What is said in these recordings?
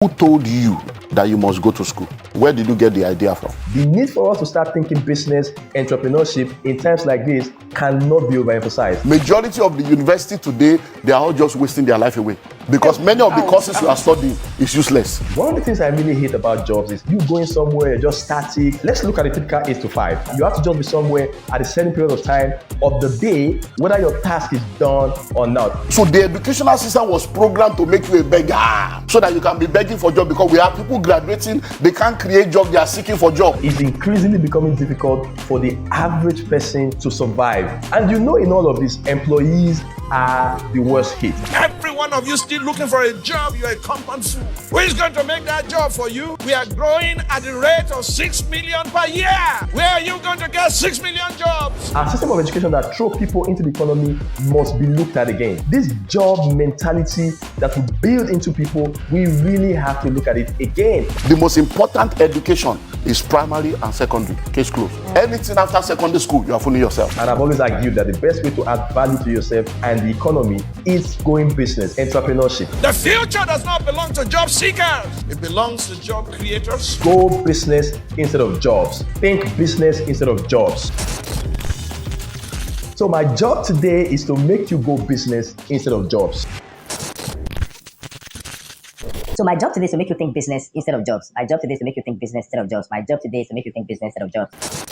Who told you that you must go to school? Where did you get the idea from? The need for us to start thinking business, entrepreneurship in times like this cannot be overemphasized. Majority of the university today, they are all just wasting their life away because many of the courses you are studying is useless. One of the things I really hate about jobs is you going somewhere just static. Let's look at the typical 8 to 5. You have to just be somewhere at a certain period of time of the day, whether your task is done or not. So the educational system was programmed to make you a beggar so that you can be begging for job, because we have people graduating, they can't create job, they are seeking for job. It's increasingly becoming difficult for the average person to survive. And you know, in all of this, employees are the worst hit. Every one of you still looking for a job, you're a compound fool. Who is going to make that job for you? We are growing at the rate of 6 million per year. Where are you going to get 6 million jobs? Our system of education that throw people into the economy must be looked at again. This job mentality that we build into people, we really have to look at it again. The most important education is primary and secondary. Case closed. Anything after secondary school, you are fooling yourself. And I've always argued that the best way to add value to yourself and the economy is going business, entrepreneurship. The future does not belong to job seekers. It belongs to job creators. Go business instead of jobs. Think business instead of jobs. So my job today is to make you go business instead of jobs. So my job today is to make you think business instead of jobs. My job today is to make you think business instead of jobs. My job today is to make you think business instead of jobs.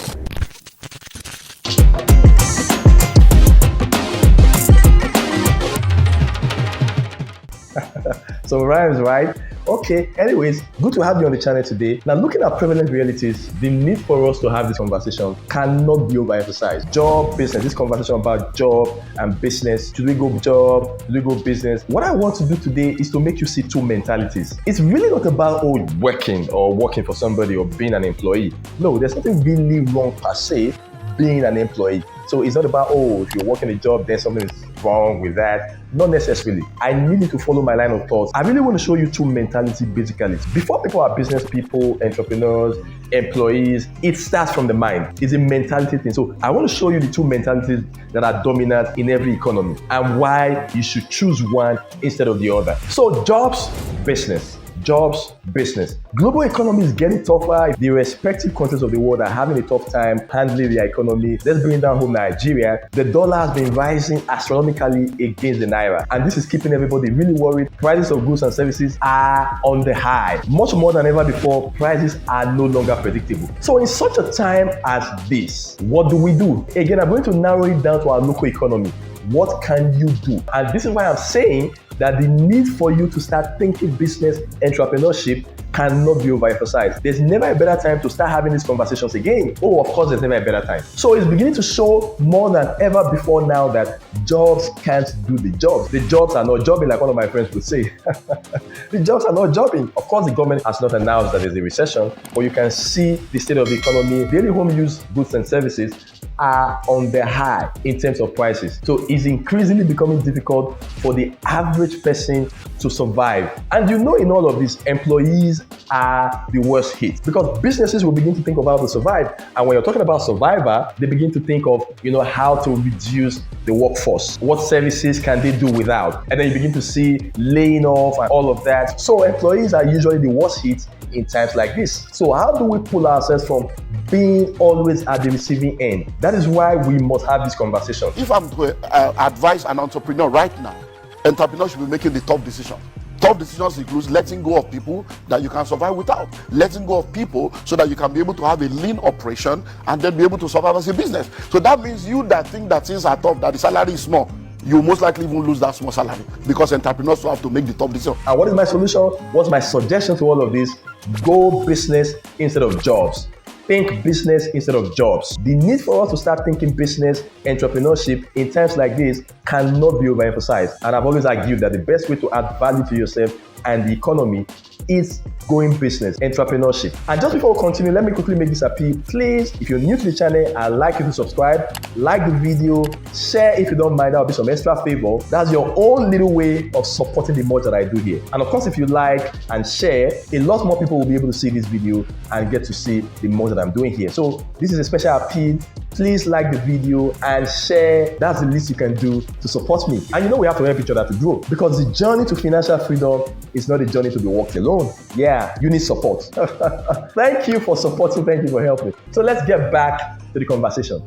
So rhymes, right? Okay, anyways, good to have you on the channel today. Now, looking at prevalent realities, the need for us to have this conversation cannot be overemphasized. Job, business, this conversation about job and business. Should we go job? Should we go business? What I want to do today is to make you see two mentalities. It's really not about working or working for somebody or being an employee. No, there's nothing really wrong per se being an employee. So it's not about, if you're working a job, then something is wrong with that. Not necessarily. I need you to follow my line of thoughts. I really want to show you two mentalities basically. Before people are business people, entrepreneurs, employees, it starts from the mind. It's a mentality thing. So I want to show you the two mentalities that are dominant in every economy and why you should choose one instead of the other. So jobs, business. Jobs, business. Global economy is getting tougher. The respective countries of the world are having a tough time handling their economy. Let's bring down home Nigeria. The dollar has been rising astronomically against the naira, and this is keeping everybody really worried. Prices of goods and services are on the high. Much more than ever before, prices are no longer predictable. So in such a time as this, what do? Again, I'm going to narrow it down to our local economy. What can you do? And this is why I'm saying that the need for you to start thinking business, entrepreneurship cannot be overemphasized. There's never a better time to start having these conversations again. Oh, of course, there's never a better time. So it's beginning to show more than ever before now that jobs can't do the jobs. The jobs are not jobbing, like one of my friends would say. The jobs are not jobbing. Of course, the government has not announced that there's a recession, but you can see the state of the economy. Daily home use goods and services are on the high in terms of prices. So it's increasingly becoming difficult for the average person to survive. And you know, in all of this, employees are the worst hit because businesses will begin to think of how to survive. And when you're talking about survivor, they begin to think of, how to reduce the workforce. What services can they do without? And then you begin to see laying off and all of that. So employees are usually the worst hit in times like this. So how do we pull ourselves from being always at the receiving end? That is why we must have this conversation. If I'm to advise an entrepreneur right now, entrepreneurs should be making the tough decisions. Tough decisions includes letting go of people that you can survive without, letting go of people so that you can be able to have a lean operation and then be able to survive as a business. So that means you that think that things are tough, that the salary is small, you most likely even lose that small salary because entrepreneurs will have to make the tough decision. And what is my solution? What's my suggestion to all of this? Go business instead of jobs. Think business instead of jobs. The need for us to start thinking business, entrepreneurship in times like this cannot be overemphasized. And I've always argued that the best way to add value to yourself and the economy is going business, entrepreneurship. And just before we continue, let me quickly make this appeal. Please, if you're new to the channel, I'd like you to subscribe, like the video, share if you don't mind. That'll be some extra favor. That's your own little way of supporting the more that I do here. And of course, if you like and share, a lot more people will be able to see this video and get to see the more that I'm doing here. So this is a special appeal please like the video and share. That's the least you can do to support me. And we have to help each other to grow, because the journey to financial freedom is not a journey to be walked alone. Yeah, you need support. Thank you for supporting. Thank you for helping. So let's get back to the conversation.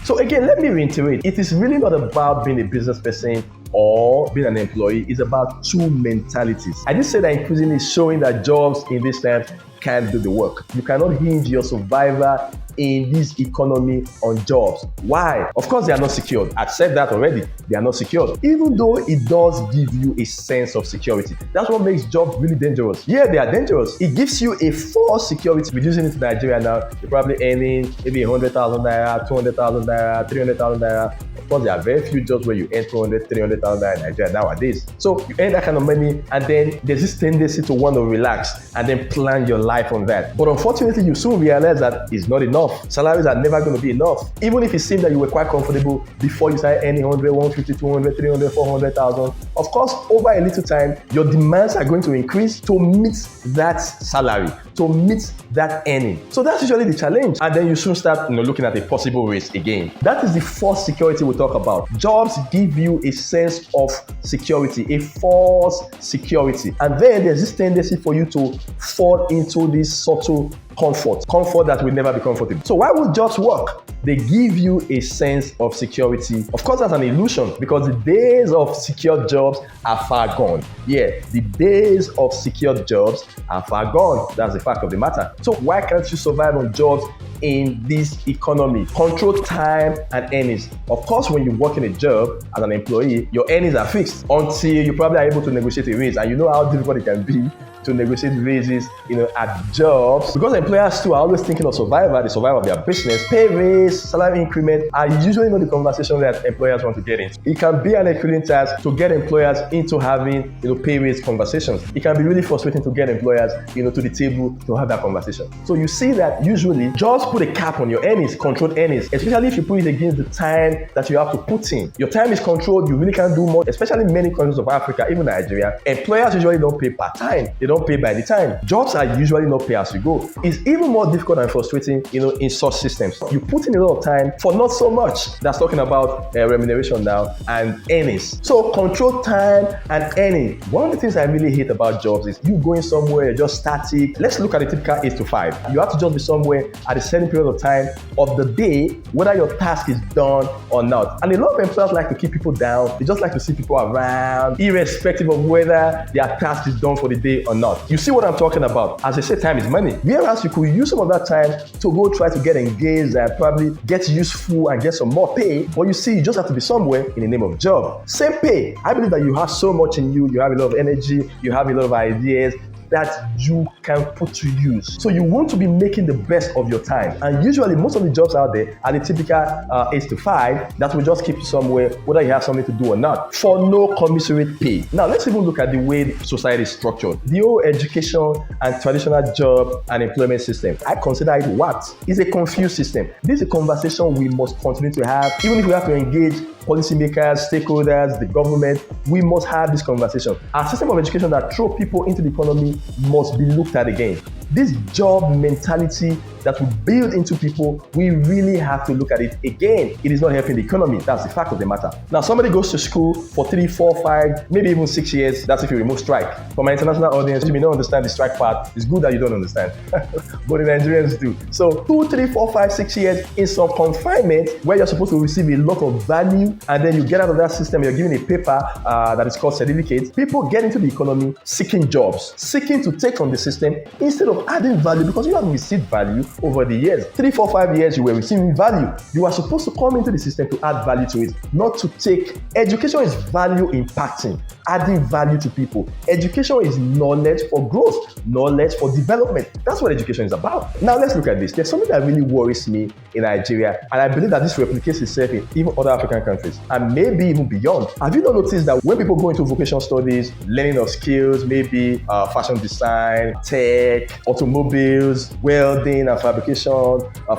So again, let me reiterate, it is really not about being a business person or being an employee. It's about two mentalities. I did say that increasingly showing that jobs in this time can do the work. You cannot hinge your survival in this economy on jobs. Why? Of course, they are not secured. I've said that already. They are not secured. Even though it does give you a sense of security. That's what makes jobs really dangerous. Yeah, they are dangerous. It gives you a false security. Reducing it to Nigeria now, you're probably earning maybe 100,000 naira, 200,000 naira, 300,000 naira. Of course, there are very few jobs where you earn 200, 300,000 naira in Nigeria nowadays. So you earn that kind of money, and then there's this tendency to want to relax and then plan your life on that. But unfortunately, you soon realize that it's not enough. Salaries are never going to be enough. Even if it seemed that you were quite comfortable before you started earning 100, 150, 200, 300, 400,000, of course, over a little time, your demands are going to increase to meet that salary, to meet that earning. So that's usually the challenge. And then you soon start looking at a possible risk again. That is the false security we talk about. Jobs give you a sense of security, a false security. And then there's this tendency for you to fall into this subtle comfort that will never be comfortable. So why would jobs work? They give you a sense of security. Of course, that's an illusion, because the days of secure jobs are far gone. Yeah, the days of secure jobs are far gone. That's the fact of the matter. So why can't you survive on jobs in this economy? Control time and earnings. Of course, when you work in a job as an employee, your earnings are fixed until you probably are able to negotiate a raise. And you know how difficult it can be to negotiate raises, at jobs, because employers too are always thinking of survival, the survival of their business. Pay raise, salary increment are usually not the conversation that employers want to get into. It can be an equivalent task to get employers into having, pay raise conversations. It can be really frustrating to get employers, to the table to have that conversation. So you see that usually jobs put a cap on your earnings, controlled earnings, especially if you put it against the time that you have to put in. Your time is controlled, you really can't do more, especially in many countries of Africa, even Nigeria. Employers usually don't pay part time. They don't pay by the time. Jobs are usually not pay as you go. It's even more difficult and frustrating, in such systems. You put in a lot of time for not so much. That's talking about remuneration now and earnings. So control time and earning. One of the things I really hate about jobs is you going somewhere, you're just static. Let's look at the typical 8 to 5. You have to just be somewhere at a certain period of time of the day, whether your task is done or not. And a lot of employers like to keep people down. They just like to see people around, irrespective of whether their task is done for the day or not. You see what I'm talking about? As I say, time is money. Whereas you could use some of that time to go try to get engaged and probably get useful and get some more pay. But you see, you just have to be somewhere in the name of job. Same pay. I believe that you have so much in you. You have a lot of energy. You have a lot of ideas that you can put to use. So you want to be making the best of your time. And usually most of the jobs out there are the typical 8 to 5 that will just keep you somewhere, whether you have something to do or not, for no commensurate pay. Now let's even look at the way society is structured. The whole education and traditional job and employment system, I consider it what? It's a confused system. This is a conversation we must continue to have, even if we have to engage policymakers, stakeholders, the government. We must have this conversation. Our system of education that throw people into the economy must be looked at again. This job mentality that we build into people, we really have to look at it again. It is not helping the economy. That's the fact of the matter. Now, somebody goes to school for 3, 4, 5, maybe even 6 years. That's if you remove strike. For my international audience, you may not understand the strike part. It's good that you don't understand, but the Nigerians do. So 2, 3, 4, 5, 6 years in some confinement where you're supposed to receive a lot of value, and then you get out of that system, you're given a paper that is called certificate. People get into the economy seeking jobs, seeking to take from the system instead of adding value, because you haven't received value over the years. 3, 4, 5 years you were receiving value. You are supposed to come into the system to add value to it, not to take. Education is value impacting, adding value to people. Education is knowledge for growth, knowledge for development. That's what education is about. Now let's look at this. There's something that really worries me in Nigeria, and I believe that this replicates itself in even other African countries and maybe even beyond. Have you not noticed that when people go into vocational studies, learning of skills, maybe fashion design, tech, automobiles, welding and fabrication,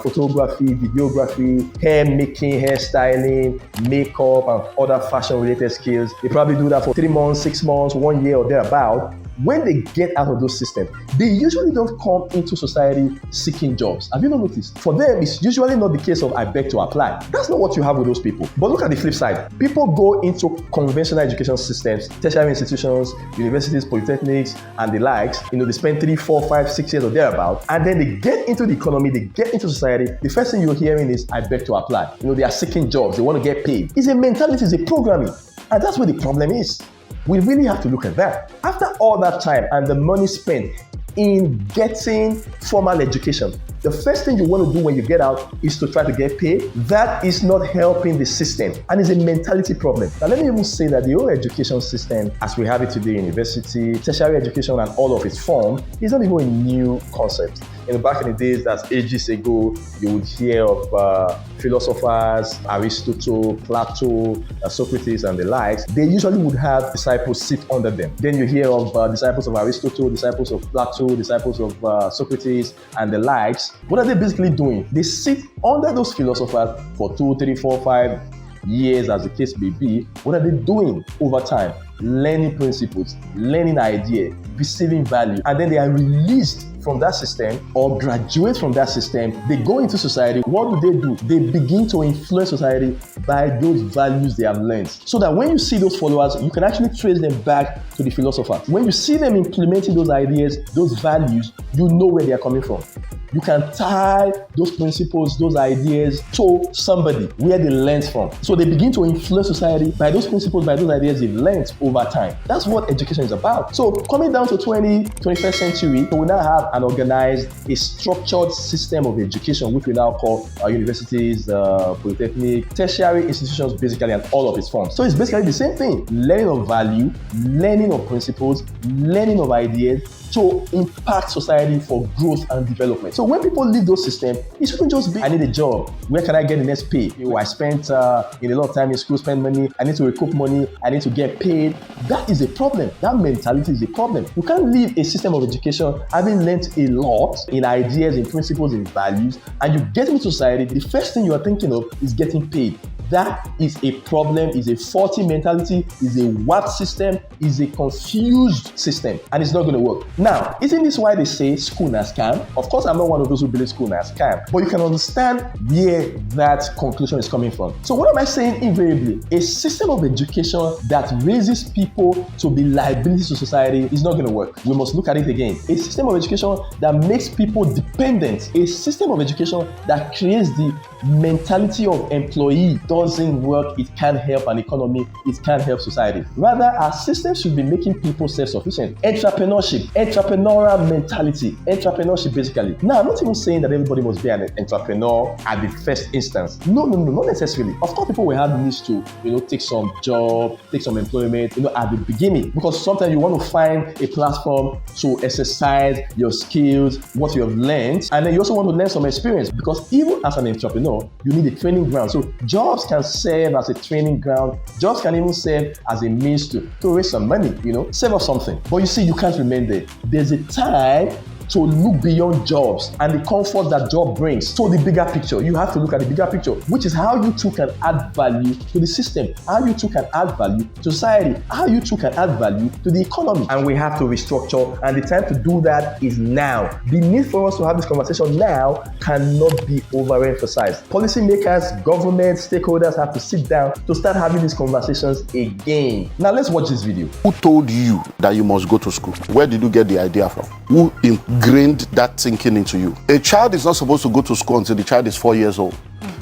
photography, videography, hair making, hairstyling, makeup, and other fashion related skills, they probably do that for 3 months, 6 months, 1 year or thereabout. when they get out of those systems, they usually don't come into society seeking jobs. Have you not noticed? For them, it's usually not the case of I beg to apply. That's not what you have with those people. But look at the flip side. People go into conventional education systems, tertiary institutions, universities, polytechnics, and the likes. They spend 3, 4, 5, 6 years or thereabout, and then they get into the economy, they get into society. The first thing you're hearing is I beg to apply. They are seeking jobs, they want to get paid. It's a mentality, it's a programming. And that's where the problem is. We really have to look at that. After all that time and the money spent in getting formal education, the first thing you want to do when you get out is to try to get paid. That is not helping the system, and it's a mentality problem. Now, let me even say that the whole education system, as we have it today, university, tertiary education, and all of its forms, is not even a new concept. Back in the days, that's ages ago, you would hear of philosophers, Aristotle, Plato, Socrates, and the likes. They usually would have disciples sit under them. Then you hear of disciples of Aristotle, disciples of Plato, disciples of Socrates, and the likes. What are they basically doing? They sit under those philosophers for 2, 3, 4, 5 years, as the case may be. What are they doing over time? Learning principles, learning ideas, receiving value, and then they are released from that system or graduate from that system. They go into society. What do? They begin to influence society by those values they have learned. So that when you see those followers, you can actually trace them back to the philosopher. When you see them implementing those ideas, those values, you know where they are coming from. You can tie those principles, those ideas to somebody where they learned from. So they begin to influence society by those principles, by those ideas they've learned over time. That's what education is about. So coming down to 21st century, we now have an organized, a structured system of education, which we now call universities, polytechnic, tertiary institutions, basically, and all of its forms. So it's basically the same thing. Learning of value, learning of principles, learning of ideas to impact society for growth and development. So when people leave those systems, it shouldn't just be, I need a job. Where can I get the next pay? I spent a lot of time in school, spend money. I need to recoup money. I need to get paid. That is a problem. That mentality is a problem. You can't leave a system of education having learned a lot in ideas, in principles, in values, and you get into society, the first thing you are thinking of is getting paid. That is a problem, is a faulty mentality, is a warped system, is a confused system, and it's not going to work. Now, isn't this why they say school na scam? Of course, I'm not one of those who believe school na scam, but you can understand where that conclusion is coming from. So what am I saying invariably? A system of education that raises people to be liabilities to society is not going to work. We must look at it again. A system of education that makes people dependent, a system of education that creates the mentality of employee doesn't work. It can't help an economy. It can't help society. Rather, our system should be making people self-sufficient. Entrepreneurship, entrepreneurial mentality, entrepreneurship basically. Now, I'm not even saying that everybody must be an entrepreneur at the first instance. No, not necessarily. Of course, people will have needs to, take some job, take some employment, at the beginning, because sometimes you want to find a platform to exercise your skills, what you have learned, and then you also want to learn some experience, because even as an entrepreneur, you need a training ground. So jobs can serve as a training ground. Jobs can even serve as a means to raise some money, save up something. But you see, you can't remain there. There's a time to look beyond jobs and the comfort that job brings to the bigger picture. You have to look at the bigger picture, which is how you too can add value to the system, how you too can add value to society, how you too can add value to the economy. And we have to restructure, and the time to do that is now. The need for us to have this conversation now cannot be overemphasized. Policymakers, government, stakeholders have to sit down to start having these conversations again. Now let's watch this video. Who told you that you must go to school? Where did you get the idea from? Who ingrained that thinking into you? A child is not supposed to go to school until the child is 4 years old.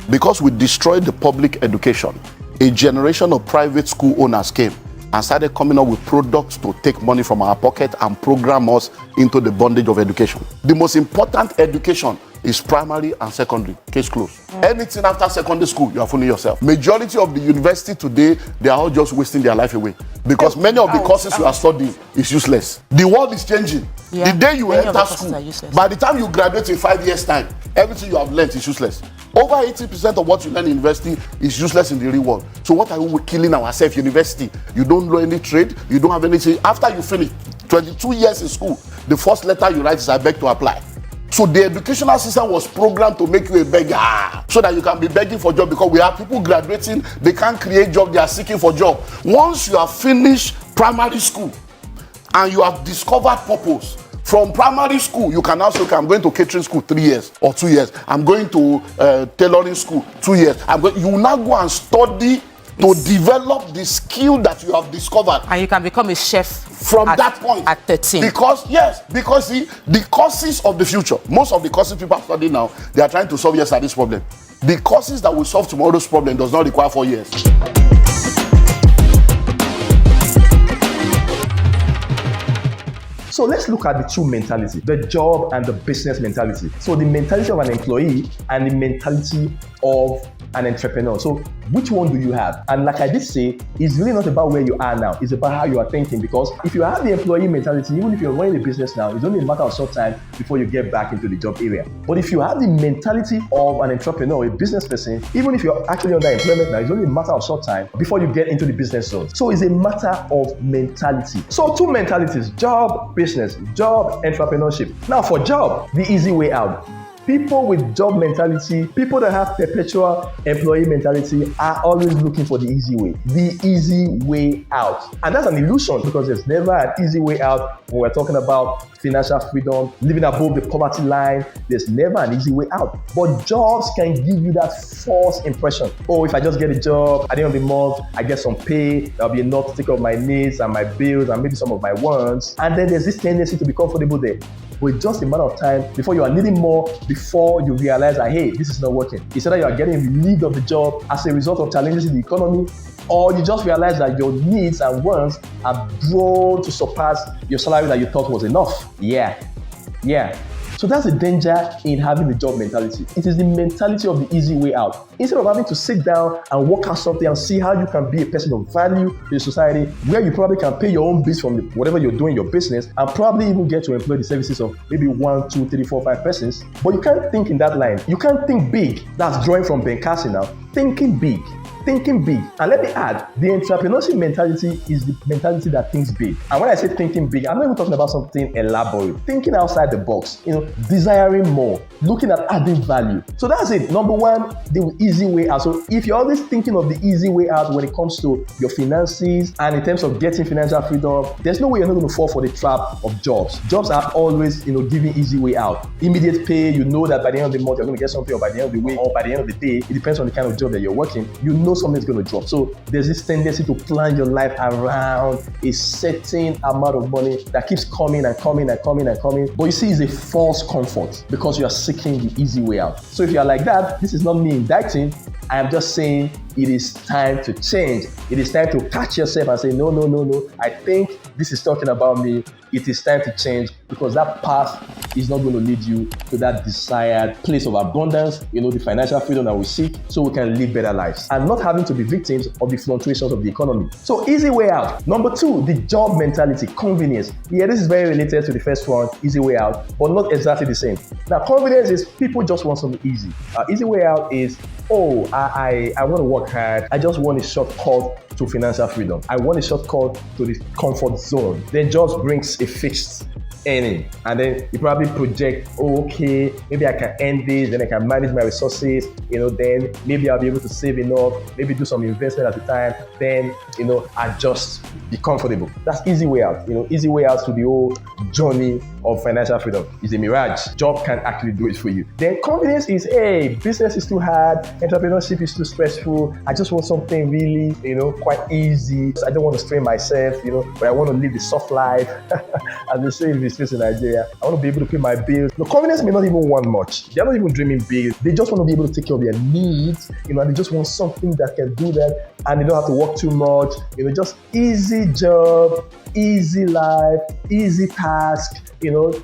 Because we destroyed the public education, a generation of private school owners came and started coming up with products to take money from our pocket and program us into the bondage of education. The most important education is primary and secondary. Case closed. Anything after secondary school, you are fooling yourself. Majority of the university today, they are all just wasting their life away, because many of the courses you are studying is useless. The world is changing. The day you enter school, by the time you graduate in 5 years' time, everything you have learned is useless. Over 80% of what you learn in university is useless in the real world. So what are we killing ourselves? University, you don't know any trade, you don't have anything. After you finish 22 years in school, the first letter you write is I beg to apply. So the educational system was programmed to make you a beggar, so that you can be begging for job, because we have people graduating, they can't create job, they are seeking for job. Once you have finished primary school and you have discovered purpose. From primary school, you can now say, okay, I'm going to catering school 3 years or 2 years. I'm going to tailoring school 2 years. You will now go and study to develop the skill that you have discovered. And you can become a chef from that point. At 13. Because see, the causes of the future, most of the causes people are studying now, they are trying to solve yesterday's problem. The causes that will solve tomorrow's problem does not require 4 years. So let's look at the two mentalities, the job and the business mentality. So the mentality of an employee and the mentality of an entrepreneur. So which one do you have? And like I did say, it's really not about where you are now. It's about how you are thinking, because if you have the employee mentality, even if you're running a business now, it's only a matter of short time before you get back into the job area. But if you have the mentality of an entrepreneur, a business person, even if you're actually under employment now, it's only a matter of short time before you get into the business zone. So it's a matter of mentality. So two mentalities, job, business, job, entrepreneurship. Now for job, the easy way out. People with job mentality, people that have perpetual employee mentality are always looking for the easy way out. And that's an illusion, because there's never an easy way out when we're talking about financial freedom, living above the poverty line. There's never an easy way out. But jobs can give you that false impression. Oh, if I just get a job, at the end of the month, I get some pay, there'll be enough to take care of my needs and my bills and maybe some of my wants. And then there's this tendency to be comfortable there. With just a matter of time before you are needing more, before you realize that, hey, this is not working. It's either you are getting relieved of the job as a result of challenges in the economy, or you just realize that your needs and wants have grown to surpass your salary that you thought was enough. Yeah. So that's the danger in having the job mentality. It is the mentality of the easy way out. Instead of having to sit down and work out something and see how you can be a person of value in the society, where you probably can pay your own bills from whatever you're doing in your business, and probably even get to employ the services of maybe 1, 2, 3, 4, 5 persons. But you can't think in that line. You can't think big. That's drawing from Ben Carson now. Thinking big. And let me add, the entrepreneurship mentality is the mentality that thinks big. And when I say thinking big, I'm not even talking about something elaborate. Thinking outside the box, desiring more, looking at adding value. So that's it. Number one, the easy way out. So if you're always thinking of the easy way out when it comes to your finances and in terms of getting financial freedom, there's no way you're not going to fall for the trap of jobs. Jobs are always, giving easy way out. Immediate pay, you know that by the end of the month you're going to get something, or by the end of the week, or by the end of the day. It depends on the kind of job that you're working. Something's going to drop. So there's this tendency to plan your life around a certain amount of money that keeps coming and coming. But you see, it's a false comfort because you are seeking the easy way out. So if you are like that, this is not me indicting. I am just saying it is time to change. It is time to catch yourself and say, no. I think this is talking about me. It is time to change, because that path is not going to lead you to that desired place of abundance, the financial freedom that we seek, so we can live better lives and not having to be victims of the fluctuations of the economy. So easy way out. Number two, the job mentality, convenience. Yeah, this is very related to the first one, easy way out, but not exactly the same. Now, convenience is people just want something easy. Easy way out is, I want to work hard. I just want a shortcut to financial freedom. I want a shortcut to the comfort zone. Then just brings a fixed earning, and then you probably project, okay, maybe I can earn this, then I can manage my resources, then maybe I'll be able to save enough, maybe do some investment at the time, then, I just be comfortable. That's easy way out. Easy way out to the whole journey of financial freedom is a mirage. Job can't actually do it for you. Then confidence is, hey, business is too hard, entrepreneurship is too stressful. I just want something really, quite easy. I don't want to strain myself, but I want to live the soft life. As they say in this place in Nigeria, I want to be able to pay my bills. The confidence may not even want much. They're not even dreaming big. They just want to be able to take care of their needs. They just want something that can do that, and they don't have to work too much. Just easy job, easy life, easy task.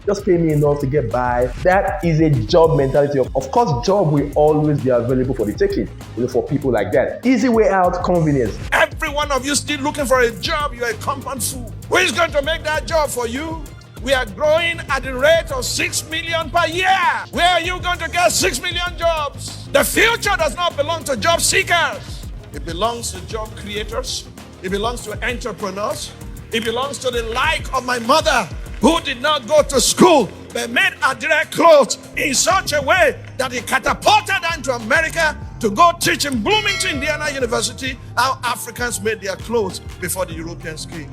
Just pay me enough to get by. That is a job mentality. Of course, job will always be available for the taking, for people like that. Easy way out, convenience. Every one of you still looking for a job, you're a compound fool. Who is going to make that job for you? We are growing at the rate of 6 million per year. Where are you going to get 6 million jobs? The future does not belong to job seekers. It belongs to job creators. It belongs to entrepreneurs. It belongs to the like of my mother, who did not go to school but made her direct clothes in such a way that he catapulted her into America to go teach in Bloomington, Indiana University, how Africans made their clothes before the Europeans came.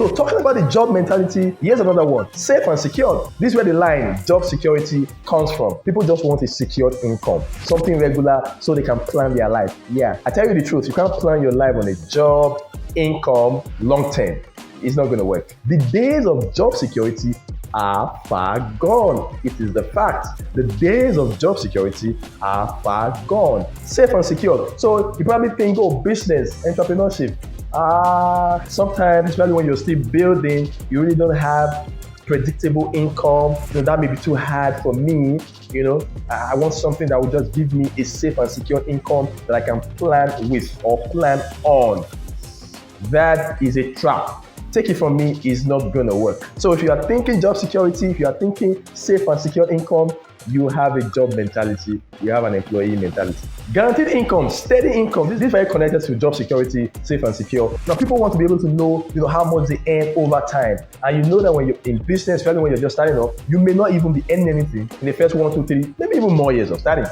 So talking about the job mentality, here's another one. Safe and secure. This is where the line job security comes from. People just want a secured income, something regular so they can plan their life. Yeah, I tell you the truth, you can't plan your life on a job, income, long term. It's not going to work. The days of job security are far gone. It is the fact. The days of job security are far gone. Safe and secure. So you probably think, oh, business, entrepreneurship. Sometimes, especially when you're still building, you really don't have predictable income. That may be too hard for me. I want something that will just give me a safe and secure income that I can plan with or plan on. That is a trap. Take it from me, it's not gonna work. So if you are thinking job security, if you are thinking safe and secure income, you have a job mentality, you have an employee mentality. Guaranteed income, steady income. This is very connected to job security, safe and secure. Now people want to be able to know, how much they earn over time. And you know that when you're in business, especially when you're just starting off, you may not even be earning anything in the first 1, 2, 3, maybe even more years of starting,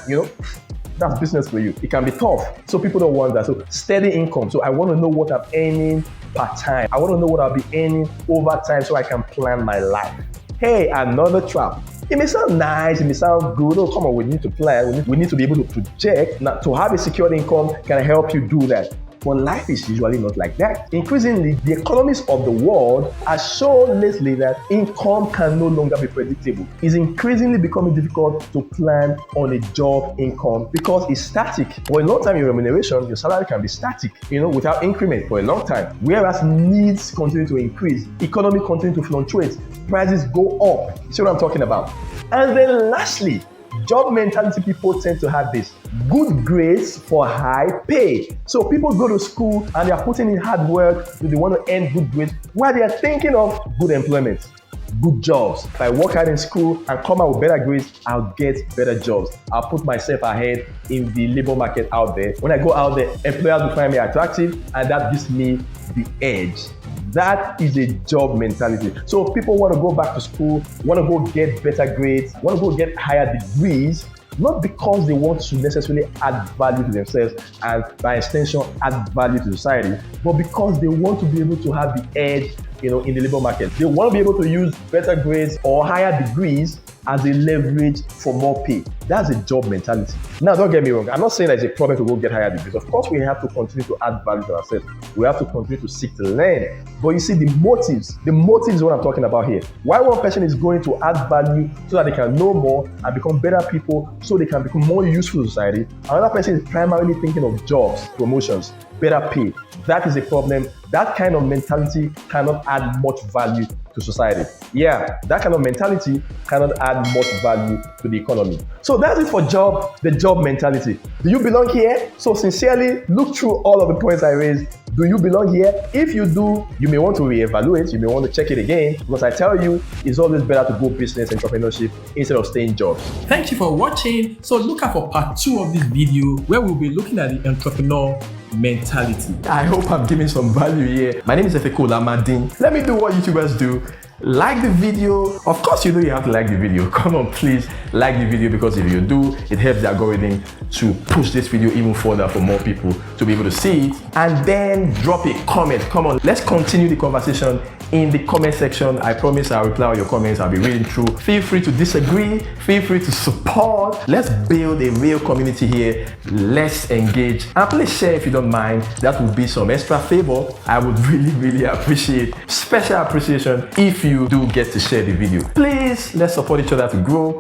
That's business for you. It can be tough. So people don't want that. So steady income. So I want to know what I'm earning per time. I want to know what I'll be earning over time so I can plan my life. Hey, another trap. It may sound nice, it may sound good. Oh, come on, we need to plan. We need to be able to project. Now, to have a secured income can help you do that. But life is usually not like that. Increasingly, the economies of the world are shown lately that income can no longer be predictable. It's increasingly becoming difficult to plan on a job income because it's static. For a long time, your remuneration, your salary can be static, without increment for a long time. Whereas needs continue to increase, economy continue to fluctuate, prices go up. You see what I'm talking about? And then lastly, job mentality people tend to have this. Good grades for high pay. So people go to school and they are putting in hard work. They want to earn good grades while they are thinking of good employment, good jobs. If I work hard in school and come out with better grades, I'll get better jobs. I'll put myself ahead in the labor market out there. When I go out there, employers will find me attractive and that gives me the edge. That is a job mentality. So people want to go back to school, want to go get better grades, want to go get higher degrees, not because they want to necessarily add value to themselves and by extension add value to society, but because they want to be able to have the edge, in the labor market. They want to be able to use better grades or higher degrees as a leverage for more pay. That's a job mentality. Now, don't get me wrong. I'm not saying that it's a problem to go get higher degrees. Of course, we have to continue to add value to ourselves. We have to continue to seek to learn. But you see, the motives is what I'm talking about here. Why one person is going to add value so that they can know more and become better people so they can become more useful to society. Another person is primarily thinking of jobs, promotions, better pay. That is a problem. That kind of mentality cannot add much value to society. Yeah, that kind of mentality cannot add much value to the economy. So that's it for the job mentality. Do you belong here? So sincerely, look through all of the points I raised. Do you belong here? If you do, you may want to reevaluate, you may want to check it again, because I tell you, it's always better to go business entrepreneurship instead of staying jobs. Thank you for watching. So look out for part 2 of this video where we'll be looking at the entrepreneur mentality. I hope I'm giving some value here. My name is Amadin. Let me do what YouTubers do. Like the video. Of course, you have to like the video. Come on, please like the video, because if you do, it helps the algorithm to push this video even further for more people to be able to see it. And then drop a comment. Come on, let's continue the conversation in the comment section. I promise I'll reply all your comments. I'll be reading through. Feel free to disagree. Feel free to support. Let's build a real community here. Let's engage. And please share if you don't mind. That would be some extra favor. I would really appreciate. Special appreciation if you do get to share the video. Please, let's support each other to grow.